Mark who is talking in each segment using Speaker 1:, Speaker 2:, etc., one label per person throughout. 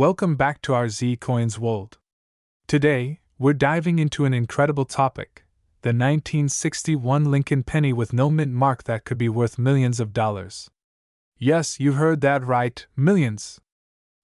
Speaker 1: Welcome back to our Z Coins world. Today, we're diving into an incredible topic, the 1961 Lincoln penny with no mint mark that could be worth millions of dollars. Yes, you heard that right, millions.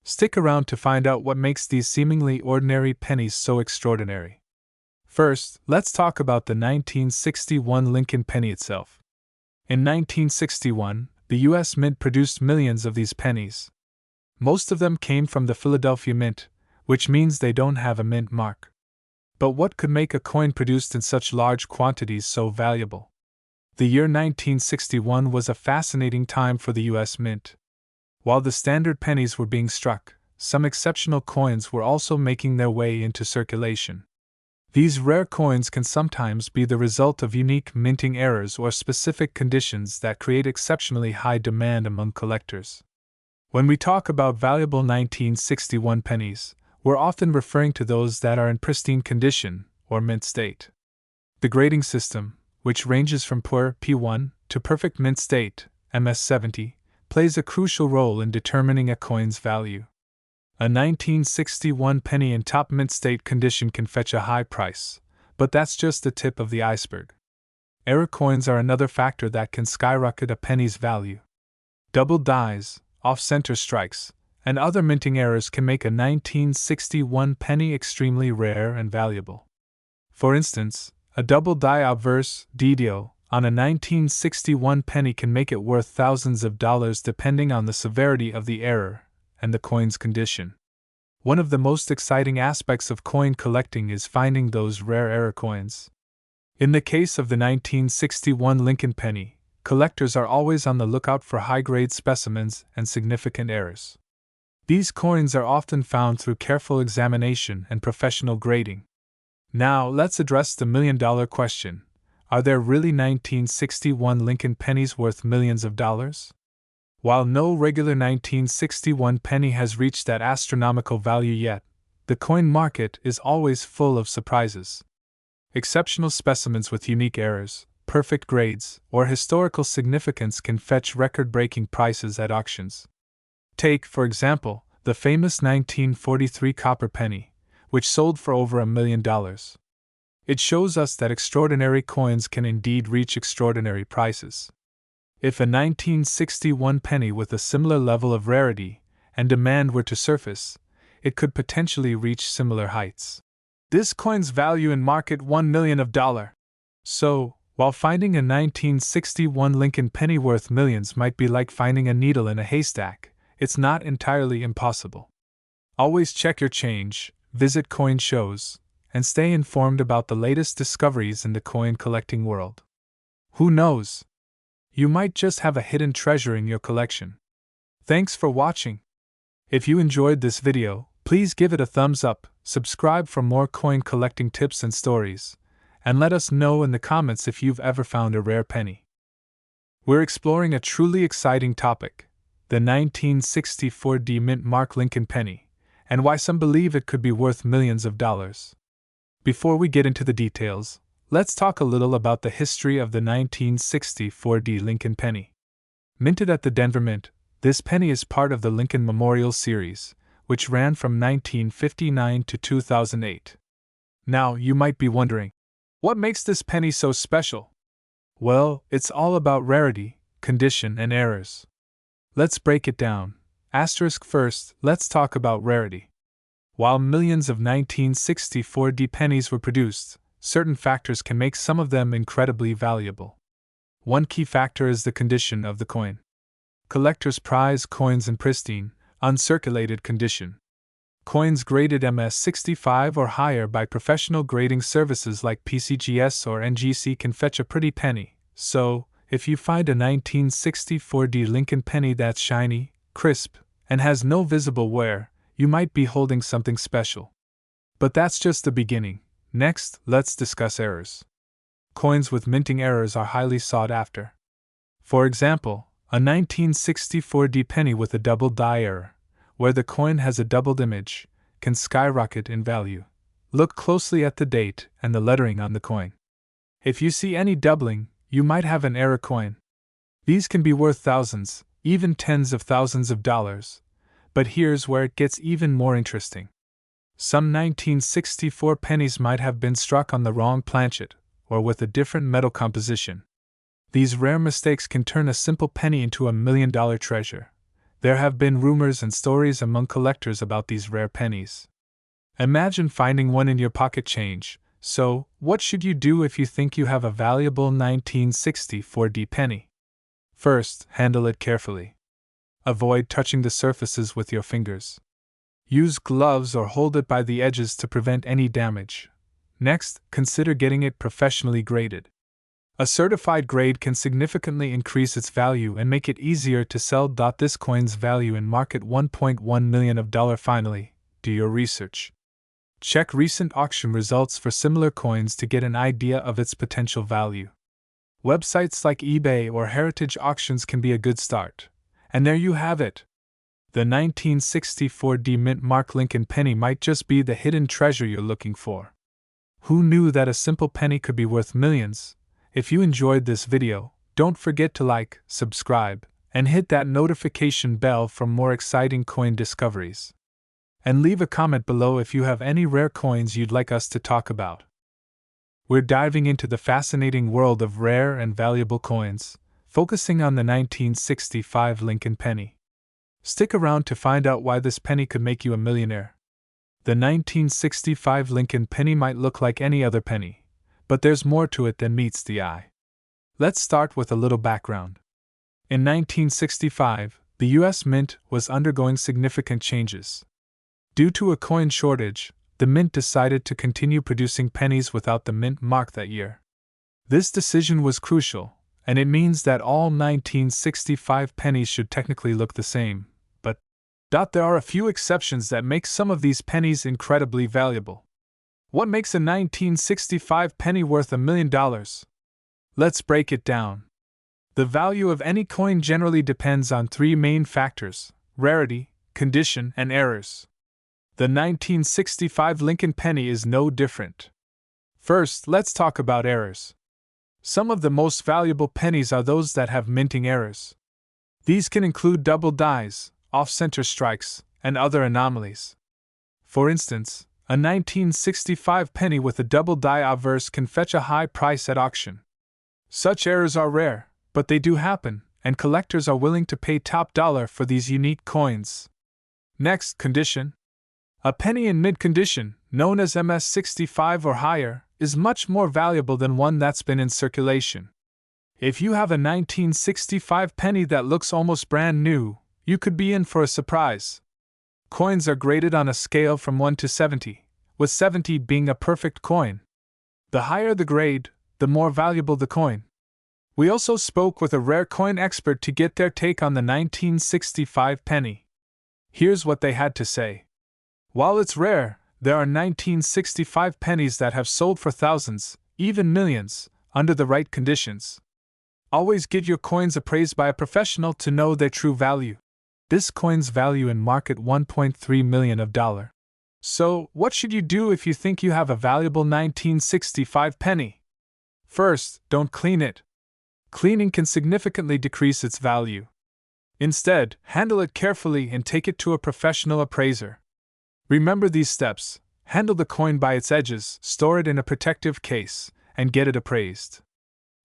Speaker 1: Stick around to find out what makes these seemingly ordinary pennies so extraordinary. First, let's talk about the 1961 Lincoln penny itself. In 1961, the U.S. Mint produced millions of these pennies. Most of them came from the Philadelphia Mint, which means they don't have a mint mark. But what could make a coin produced in such large quantities so valuable? The year 1961 was a fascinating time for the U.S. Mint. While the standard pennies were being struck, some exceptional coins were also making their way into circulation. These rare coins can sometimes be the result of unique minting errors or specific conditions that create exceptionally high demand among collectors. When we talk about valuable 1961 pennies, we're often referring to those that are in pristine condition, or mint state. The grading system, which ranges from poor P1 to perfect mint state, MS70, plays a crucial role in determining a coin's value. A 1961 penny in top mint state condition can fetch a high price, but that's just the tip of the iceberg. Error coins are another factor that can skyrocket a penny's value. Double dies, off-center strikes, and other minting errors can make a 1961 penny extremely rare and valuable. For instance, a double die obverse DDO on a 1961 penny can make it worth thousands of dollars depending on the severity of the error and the coin's condition. One of the most exciting aspects of coin collecting is finding those rare error coins. In the case of the 1961 Lincoln penny, collectors are always on the lookout for high-grade specimens and significant errors. These coins are often found through careful examination and professional grading. Now, let's address the million-dollar question. Are there really 1961 Lincoln pennies worth millions of dollars? While no regular 1961 penny has reached that astronomical value yet, the coin market is always full of surprises. Exceptional specimens with unique errors, perfect grades, or historical significance can fetch record-breaking prices at auctions. Take, for example, the famous 1943 copper penny, which sold for over $1 million. It shows us that extraordinary coins can indeed reach extraordinary prices. If a 1961 penny with a similar level of rarity and demand were to surface, it could potentially reach similar heights. This coin's value in market $1 million. So, while finding a 1961 Lincoln penny worth millions might be like finding a needle in a haystack, it's not entirely impossible. Always check your change, visit coin shows, and stay informed about the latest discoveries in the coin collecting world. Who knows? You might just have a hidden treasure in your collection. Thanks for watching. If you enjoyed this video, please give it a thumbs up, subscribe for more coin collecting tips and stories, and let us know in the comments if you've ever found a rare penny. We're exploring a truly exciting topic, the 1964 mint mark Lincoln penny, and why some believe it could be worth millions of dollars. Before we get into the details, let's talk a little about the history of the 1964 Lincoln penny. Minted at the Denver Mint, this penny is part of the Lincoln Memorial Series, which ran from 1959 to 2008. Now, you might be wondering, what makes this penny so special? Well, it's all about rarity, condition, and errors. Let's break it down. Asterisk first, let's talk about rarity. While millions of 1964 pennies were produced, certain factors can make some of them incredibly valuable. One key factor is the condition of the coin. Collectors prize coins in pristine, uncirculated condition. Coins graded MS65 or higher by professional grading services like PCGS or NGC can fetch a pretty penny, so, if you find a 1964 Lincoln penny that's shiny, crisp, and has no visible wear, you might be holding something special. But that's just the beginning. Next, let's discuss errors. Coins with minting errors are highly sought after. For example, a 1964 penny with a double die error, where the coin has a doubled image, can skyrocket in value. Look closely at the date and the lettering on the coin. If you see any doubling, you might have an error coin. These can be worth thousands, even tens of thousands of dollars, But here's where it gets even more interesting. Some 1964 pennies might have been struck on the wrong planchet, or with a different metal composition. These rare mistakes can turn a simple penny into a $1 million treasure. There have been rumors and stories among collectors about these rare pennies. Imagine finding one in your pocket change. So, what should you do if you think you have a valuable 1964 penny? First, handle it carefully. Avoid touching the surfaces with your fingers. Use gloves or hold it by the edges to prevent any damage. Next, consider getting it professionally graded. A certified grade can significantly increase its value and make it easier to sell. This coin's value in market $1.1 million. Finally, do your research. Check recent auction results for similar coins to get an idea of its potential value. Websites like eBay or Heritage Auctions can be a good start. And there you have it. The 1964 Mint Mark Lincoln penny might just be the hidden treasure you're looking for. Who knew that a simple penny could be worth millions? If you enjoyed this video, don't forget to like, subscribe, and hit that notification bell for more exciting coin discoveries. And leave a comment below if you have any rare coins you'd like us to talk about. We're diving into the fascinating world of rare and valuable coins, focusing on the 1965 Lincoln penny. Stick around to find out why this penny could make you a millionaire. The 1965 Lincoln penny might look like any other penny, but there's more to it than meets the eye. Let's start with a little background. In 1965, the U.S. Mint was undergoing significant changes. Due to a coin shortage, the Mint decided to continue producing pennies without the Mint mark that year. This decision was crucial, and it means that all 1965 pennies should technically look the same, but there are a few exceptions that make some of these pennies incredibly valuable. What makes a 1965 penny worth $1 million? Let's break it down. The value of any coin generally depends on three main factors: rarity, condition, and errors. The 1965 Lincoln penny is no different. First, let's talk about errors. Some of the most valuable pennies are those that have minting errors. These can include double dies, off-center strikes, and other anomalies. For instance, a 1965 penny with a double die obverse can fetch a high price at auction. Such errors are rare, but they do happen, and collectors are willing to pay top dollar for these unique coins. Next, condition. A penny in mint condition, known as MS65 or higher, is much more valuable than one that's been in circulation. If you have a 1965 penny that looks almost brand new, you could be in for a surprise. Coins are graded on a scale from 1 to 70, with 70 being a perfect coin. The higher the grade, the more valuable the coin. We also spoke with a rare coin expert to get their take on the 1965 penny. Here's what they had to say. While it's rare, there are 1965 pennies that have sold for thousands, even millions, under the right conditions. Always get your coins appraised by a professional to know their true value. This coin's value in market $1.3 million. So, what should you do if you think you have a valuable 1965 penny? First, don't clean it. Cleaning can significantly decrease its value. Instead, handle it carefully and take it to a professional appraiser. Remember these steps: handle the coin by its edges, store it in a protective case, and get it appraised.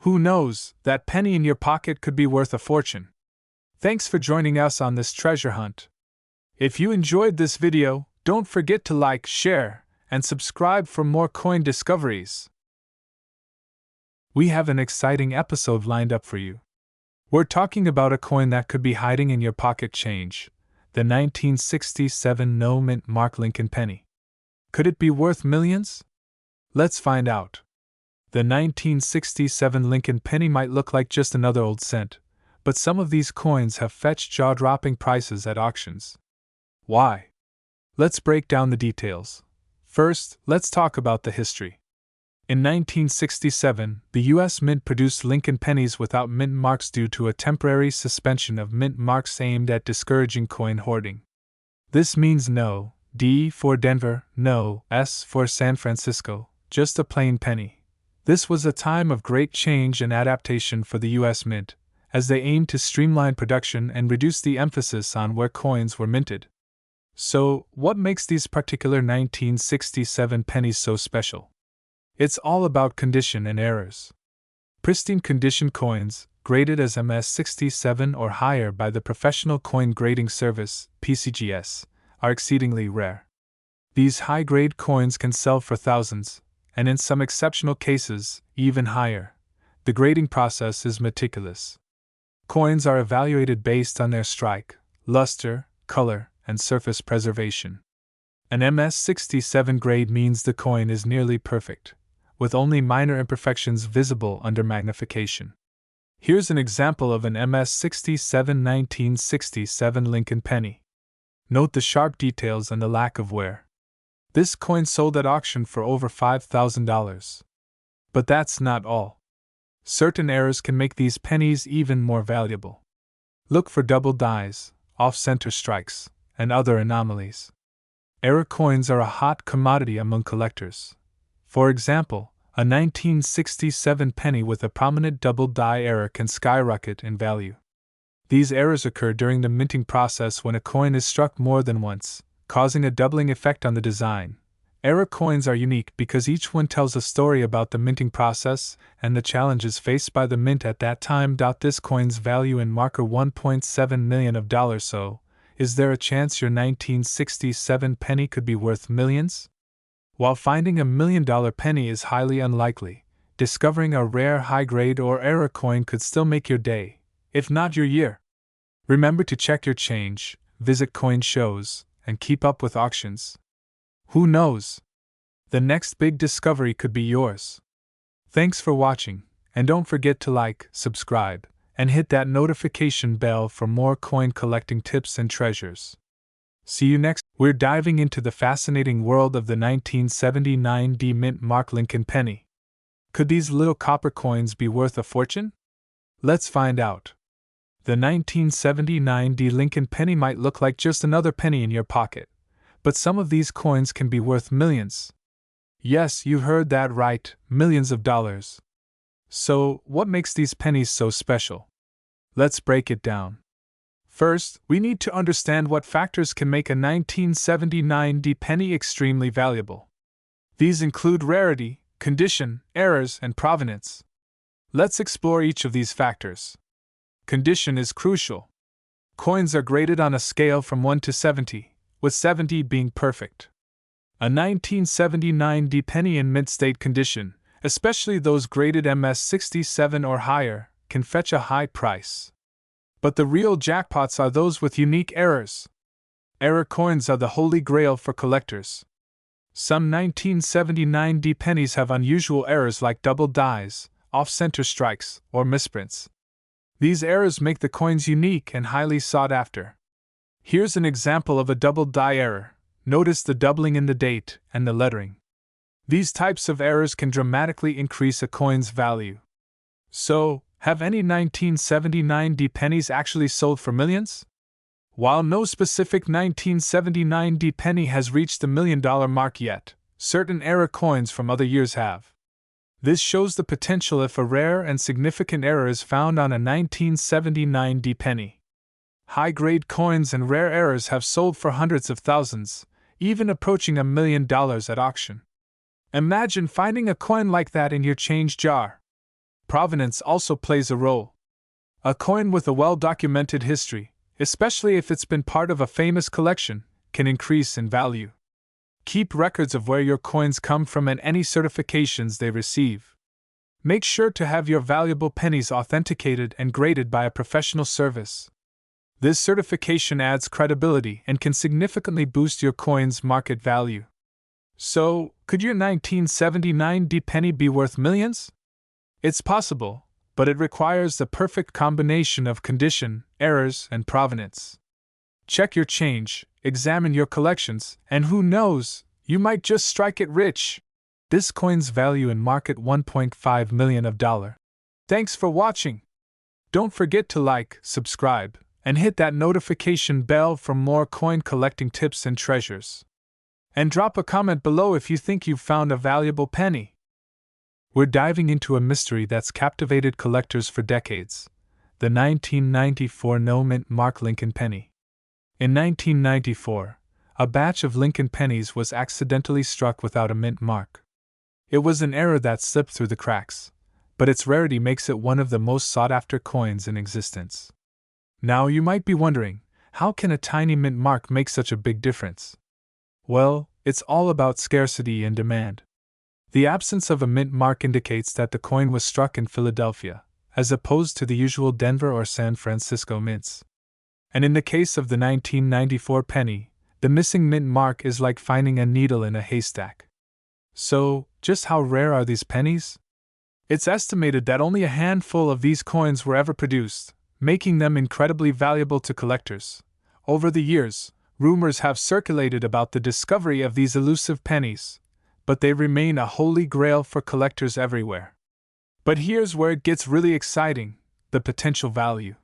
Speaker 1: Who knows, that penny in your pocket could be worth a fortune. Thanks for joining us on this treasure hunt. If you enjoyed this video, don't forget to like, share, and subscribe for more coin discoveries. We have an exciting episode lined up for you. We're talking about a coin that could be hiding in your pocket change. The 1967 No Mint Mark Lincoln penny. Could it be worth millions? Let's find out. The 1967 Lincoln penny might look like just another old cent, but some of these coins have fetched jaw-dropping prices at auctions. Why? Let's break down the details. First, let's talk about the history. In 1967, the U.S. Mint produced Lincoln pennies without mint marks due to a temporary suspension of mint marks aimed at discouraging coin hoarding. This means no D for Denver, no S for San Francisco, just a plain penny. This was a time of great change and adaptation for the U.S. Mint, as they aimed to streamline production and reduce the emphasis on where coins were minted. So, what makes these particular 1967 pennies so special? It's all about condition and errors. Pristine condition coins, graded as MS67 or higher by the Professional Coin Grading Service (PCGS), are exceedingly rare. These high-grade coins can sell for thousands, and in some exceptional cases, even higher. The grading process is meticulous. Coins are evaluated based on their strike, luster, color, and surface preservation. An MS67 grade means the coin is nearly perfect, with only minor imperfections visible under magnification. Here's an example of an MS67 1967 Lincoln penny. Note the sharp details and the lack of wear. This coin sold at auction for over $5,000. But that's not all. Certain errors can make these pennies even more valuable. Look for double dies, off-center strikes, and other anomalies. Error coins are a hot commodity among collectors. For example, a 1967 penny with a prominent double die error can skyrocket in value. These errors occur during the minting process when a coin is struck more than once, causing a doubling effect on the design. Error coins are unique because each one tells a story about the minting process and the challenges faced by the mint at that time. This coin's value in marker $1.7 million. So, is there a chance your 1967 penny could be worth millions? While finding $1 million penny is highly unlikely, discovering a rare high-grade or error coin could still make your day, if not your year. Remember to check your change, visit coin shows, and keep up with auctions. Who knows? The next big discovery could be yours. Thanks for watching, and don't forget to like, subscribe, and hit that notification bell for more coin collecting tips and treasures. See you next. We're diving into the fascinating world of the 1979 D Mint Mark Lincoln penny. Could these little copper coins be worth a fortune? Let's find out. The 1979 D Lincoln penny might look like just another penny in your pocket, but some of these coins can be worth millions. Yes, you heard that right, millions of dollars. So, what makes these pennies so special? Let's break it down. First, we need to understand what factors can make a 1979 D penny extremely valuable. These include rarity, condition, errors, and provenance. Let's explore each of these factors. Condition is crucial. Coins are graded on a scale from 1 to 70, with 70 being perfect. A 1979 D penny in mint state condition, especially those graded MS67 or higher, can fetch a high price. But the real jackpots are those with unique errors. Error coins are the holy grail for collectors. Some 1979 D pennies have unusual errors like double dies, off-center strikes, or misprints. These errors make the coins unique and highly sought after. Here's an example of a double die error. Notice the doubling in the date and the lettering. These types of errors can dramatically increase a coin's value. So, have any 1979 D pennies actually sold for millions? While no specific 1979 D penny has reached the $1 million mark yet, certain error coins from other years have. This shows the potential if a rare and significant error is found on a 1979 D penny. High-grade coins and rare errors have sold for hundreds of thousands, even approaching $1 million at auction. Imagine finding a coin like that in your change jar. Provenance also plays a role. A coin with a well-documented history, especially if it's been part of a famous collection, can increase in value. Keep records of where your coins come from and any certifications they receive. Make sure to have your valuable pennies authenticated and graded by a professional service. This certification adds credibility and can significantly boost your coin's market value. So, could your 1979 D penny be worth millions? It's possible, but it requires the perfect combination of condition, errors, and provenance. Check your change, examine your collections, and who knows, you might just strike it rich. This coin's value in market $1.5 million. Thanks for watching. Don't forget to like, subscribe, and hit that notification bell for more coin collecting tips and treasures. And drop a comment below if you think you've found a valuable penny. We're diving into a mystery that's captivated collectors for decades: the 1994 no-mint Mark Lincoln penny. In 1994, a batch of Lincoln pennies was accidentally struck without a mint mark. It was an error that slipped through the cracks, but its rarity makes it one of the most sought-after coins in existence. Now you might be wondering, how can a tiny mint mark make such a big difference? Well, it's all about scarcity and demand. The absence of a mint mark indicates that the coin was struck in Philadelphia, as opposed to the usual Denver or San Francisco mints. And in the case of the 1994 penny, the missing mint mark is like finding a needle in a haystack. So, just how rare are these pennies? It's estimated that only a handful of these coins were ever produced, making them incredibly valuable to collectors. Over the years, rumors have circulated about the discovery of these elusive pennies, but they remain a holy grail for collectors everywhere. But here's where it gets really exciting: the potential value.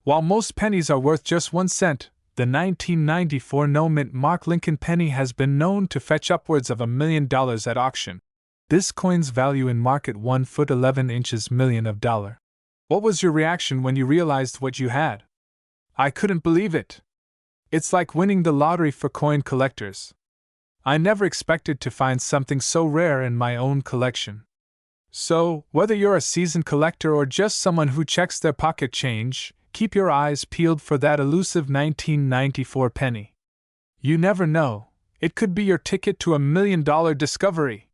Speaker 1: While most pennies are worth just 1 cent, the 1994 no-mint mark Lincoln penny has been known to fetch upwards of $1 million at auction. This coin's value in market 1 foot 11 inches million of dollar. What was your reaction when you realized what you had? I couldn't believe it. It's like winning the lottery for coin collectors. I never expected to find something so rare in my own collection. So, whether you're a seasoned collector or just someone who checks their pocket change, keep your eyes peeled for that elusive 1994 penny. You never know, it could be your ticket to $1 million discovery.